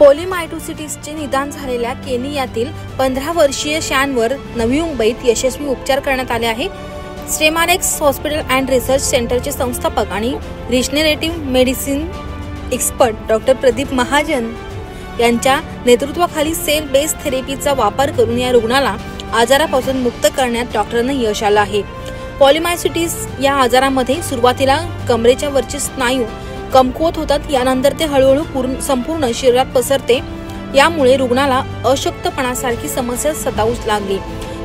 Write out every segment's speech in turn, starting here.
पोलिमायटोसिसचे निदान झालेल्या केनियातील 15 वर्षीय शॅनवर नवी मुंबईत यशस्वी उपचार करण्यात आले आहे. स्टेमारेक्स हॉस्पिटल अँड रिसर्च सेंटरचे संस्थापक आणि regenerative medicine expert doctor Pradeep Mahajan यांच्या नेतृत्वाखाली सेल बेस्ड थेरपीचा वापर करून या रुग्णाला आजारापासून मुक्त करण्यात डॉक्टरांना यश आलं आहे. पॉलिमायसिटिस या आजारामध्ये सुरुवातीला कमरेच्या वरचे स्नायू कमकुवत होतात, यानंतर ते हळूहळू संपूर्ण शरीरात पसरते. यामुळे रुग्णाला अशक्तपणासारखी समस्या सतावू लागली.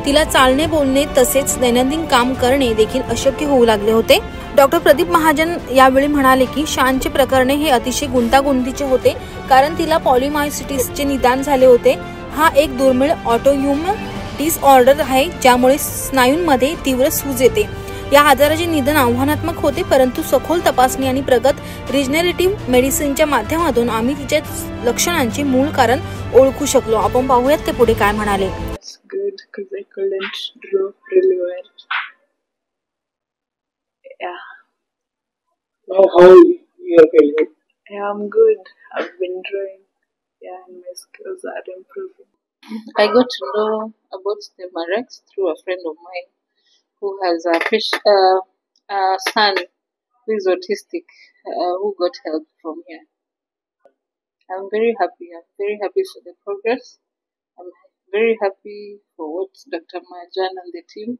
तिला चालणे, बोलणे तसेच दैनंदिन काम करणे देखील अशक्य होऊ लागले होते. डॉक्टर प्रदीप महाजन यावेळी म्हणाले की शानचे प्रकरणे हे अतिशय गुंतागुंतीचे होते, कारण तिला पॉलिमायसिटिसचे निदान झाले होते. हा एक दुर्मिळ ऑटोइम्यून डिसऑर्डर आहे, ज्यामुळे स्नायूंमध्ये तीव्र सूज येते. या आजाराचे निदान आव्हानात्मक होते, परंतु सखोल तपासणी आणि प्रगत रिजनरेटिव्ह मेडिसिनच्या माध्यमातून आम्ही तिच्या लक्षणांचे मूळ कारण ओळखू शकलो. आपण पाहूयात ते पुढे काय म्हणाले. Good because I couldn't draw really well. Yeah. Now how you are feeling? Yeah, I'm good. I've been drawing. Yeah, and my skills are improving. I got to know about Stemarex through a friend of mine who has a son who is autistic, who got help from here. I'm very happy. I'm very happy for the progress. I'm very happy for what Dr. Majan and the team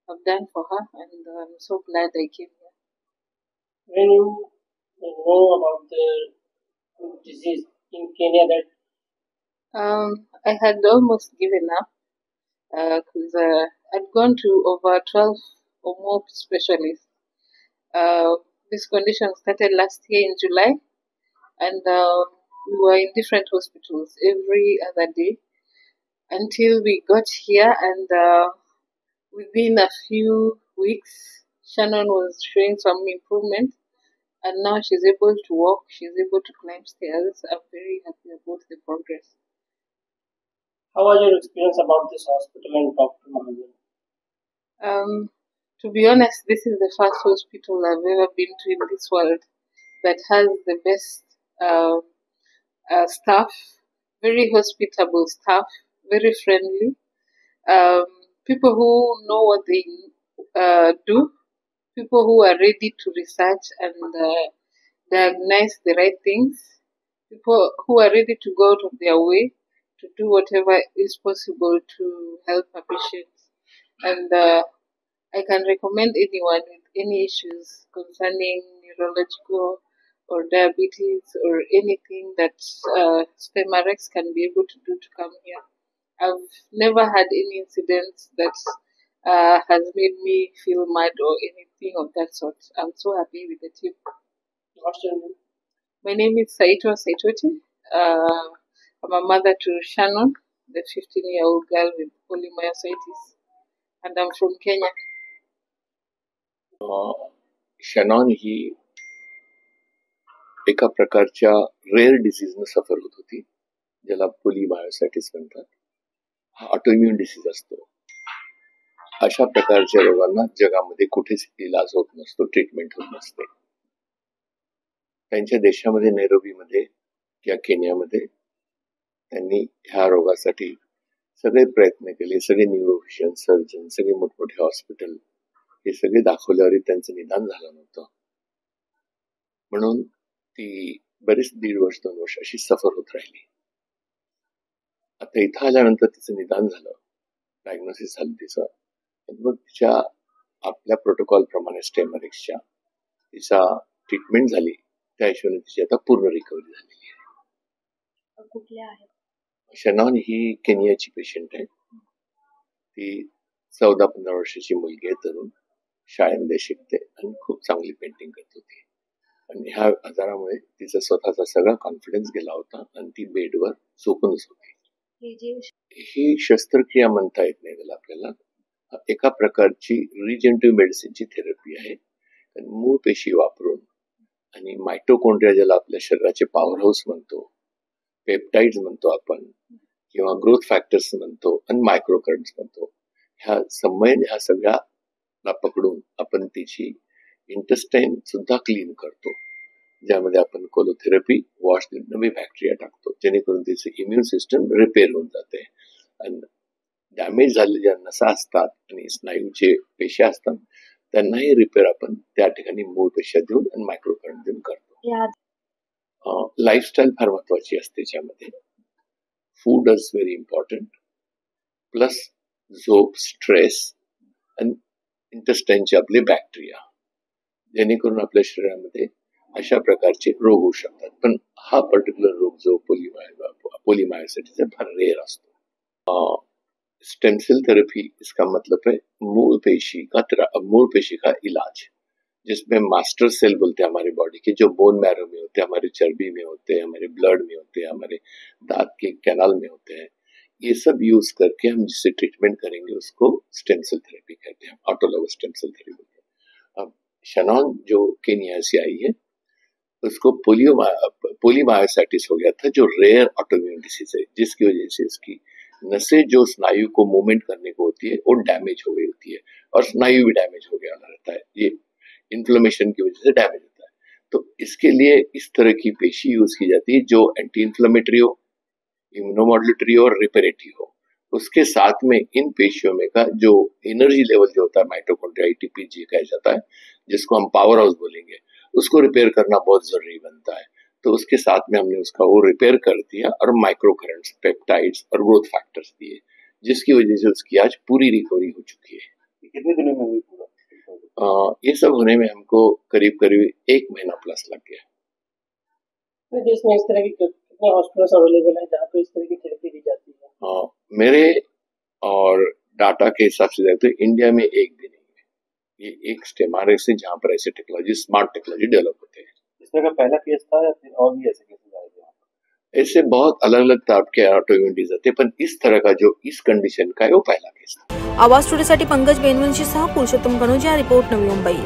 have done for her, and I'm so glad I came here. When you know about the disease in Kenya, that I had almost given up because I'd gone to over 12 or more specialists. This condition started last year in July, and we were in different hospitals every other day until we got here, and within a few weeks Shannon was showing some improvement, and now she's able to walk, she's able to climb stairs. I'm very happy about the progress. how was your experience about this hospital and Dr. Mahajan? To be honest, this is the first hospital I've ever been to in this world that has the best staff, very hospitable staff, very friendly, people who know what they do, people who are ready to research and diagnose the right things, people who are ready to go out of their way to do whatever is possible to help our patients. And I can recommend anyone with any issues concerning neurological or diabetes or anything that Stemarex can be able to do to come here. I've never had any incidents that has made me feel mad or anything of that sort. I'm so happy with the team. What's your name? My name is Saito Saitoti. I'm a mother to Shannon, the 15-year-old girl with polymyositis, and I'm from Kenya. शॅनॉन ही एका प्रकारच्या rare डिसीजनं सफर होत होती, ज्याला पोलिमायोसायटिस म्हणतात. हा autoimmune disease असतो. अशा प्रकारच्या रोगांना जगामध्ये कुठेच इलाज होत नसतो, ट्रीटमेंट होत नसते. त्यांच्या देशामध्ये नैरोबीमध्ये किंवा केनियामध्ये त्यांनी ह्या रोगासाठी सगळे प्रयत्न केले. सगळे न्यूरोफिशियन सर्जन, सगळे मोठमोठे हॉस्पिटल हे सगळे दाखवल्यावर त्यांचं निदान झालं नव्हतं. म्हणून ती बरीच 1.5 वर्ष 2 वर्ष अशी सफर होत राहिली. आता इथं आल्यानंतर तिचं निदान झालं, डायग्नोसिस झालं तिचं. मग तिच्या आपल्या प्रोटोकॉल प्रमाणे स्टेमरेक्सच्या तिचा ट्रीटमेंट झाली. त्या हिशोबाने तिची आता पूर्ण रिकव्हरी झालेली आहे. कुठल्या आहेत? शॅनॉन ही केनियाची पेशंट आहे. ती 14-15 वर्षाची मुलगी आहे, तरुण, शाळेमध्ये शिकते आणि खूप चांगली पेंटिंग करत होती. आणि ह्या आजारामुळे तिचा स्वतःचा सगळा कॉन्फिडन्स गेला होता आणि ती बेडवर झोपूनच होती. ही शस्त्रक्रिया म्हणता येत नाही त्याला आपल्याला. एका प्रकारची रिजनरेटिव्ह मेडिसिनची थेरपी आहे. मूळ पेशी वापरून आणि मायटोकॉन्ड्रिया, ज्याला आपल्या शरीराचे पॉवर हाऊस म्हणतो, पेप्टाइड्स म्हणतो आपण, किंवा ग्रोथ फॅक्टर्स म्हणतो, आणि मायक्रोकरंट्स म्हणतो, ह्या समन्वय ह्या सगळ्याला पकडून आपण तिची इंटेस्टाईन सुद्धा क्लीन करतो. ज्यामध्ये आपण कोलोथेरपी वॉश नवी बॅक्टेरिया टाकतो, जेणेकरून त्याचे इम्युन सिस्टम रिपेअर होऊन जाते. आणि डॅमेज झालेल्या नसा असतात आणि स्नायूचे पेशी असतात त्यांनाही रिपेअर आपण त्या ठिकाणी मूळ पेशा देऊन आणि मायक्रो करंट देऊन करतो. लाईफस्टाईल फार महत्वाची असते त्याच्यामध्ये. Food is very important, plus झोप, स्ट्रेस आणि इंटेस्टाईनचे आपले बॅक्टेरिया, जेणेकरून आपल्या शरीरामध्ये अशा प्रकारचे रोग होऊ शकतात. पण हा पर्टिक्युलर रोग जो पोलीमायोसाइटिस फार रेअर असतो. स्टेम सेल थेरेपी, इसका मतलब है मूल पेशी का इलाज, जिसमें मास्टर सेल बोलते हैं हमारी बॉडी के, जो बोन मैरो में होते हैं, हमारे चर्बी में होते हैं, हमारे ब्लड में होते हैं, हमारे दांत के कैनाल में होते हैं. ये सब यूज करके हम जिससे ट्रीटमेंट करेंगे उसको स्टेम सेल थेरेपी कहते हैं, ऑटोलॉगस स्टेम सेल थेरेपी. अब शनॉन जो केनिया से आई है उसको पोलीमायोसाइटिस हो गया था, जो रेयर ऑटोइम्यून डिसीज है, जिसकी वजह से इसकी नसें जो स्नायु को मूवमेंट करने को होती है वो डैमेज हो गई होती है और स्नायु भी डैमेज हो गया रहता है. ये इन्फ्लेमेशन की वजह से डैमेज होता है. तो इसके लिए इस तरह की पेशी यूज की जाती है जो एंटी इन्फ्लेमेटरी हो, इम्यूनोमॉड्यूलेटरी और रिपेरेटिव हो. उसके साथ में इन पेशियों में का जो एनर्जी लेवल जो होता है माइटोकॉन्ड्रिया ATPG कहा जाता है, जिसको हम पावर हाउस बोलेंगे, उसको रिपेयर करना बहुत जरूरी बनता है. तो उसके साथ में हमने उसका वो रिपेयर कर दिया और माइक्रो करंट्स, पेप्टाइड्स और ग्रोथ फैक्टर्स दिए, जिसकी वजह से उसकी आज पूरी रिकवरी हो चुकी है. कितने दिनों में हुई पूरा? ये सब होने में हमको करीब करीब 1 महीना प्लस लग गया. देश में इस तरह की कितने हॉस्पिटल्स अवेलेबल हैं जहाँ पे इस तरह की थेरेपी दी जाती है? मेरे और डाटा के हिसाब से तो इंडिया में एक भी नहीं है. ये एक स्टेमारिक्स है जहाँ पर ऐसे टेक्नोलॉजी, स्मार्ट टेक्नोलॉजी डेवलप होते हैं. इस तरह का पहला केस था या फिर और भी ऐसे केसेस आए थे? ऐसे बहुत अलग अलग टाइप के ऑटोइम्यून डिजीज आते हैं, पर इस तरह का जो इस कंडीशन का है वो पहला केस था. आवाज स्टुडिओसाठी पंकज बेनवंशीसह पुरुषोत्तम कनोजिया, रिपोर्ट नवी मुंबई.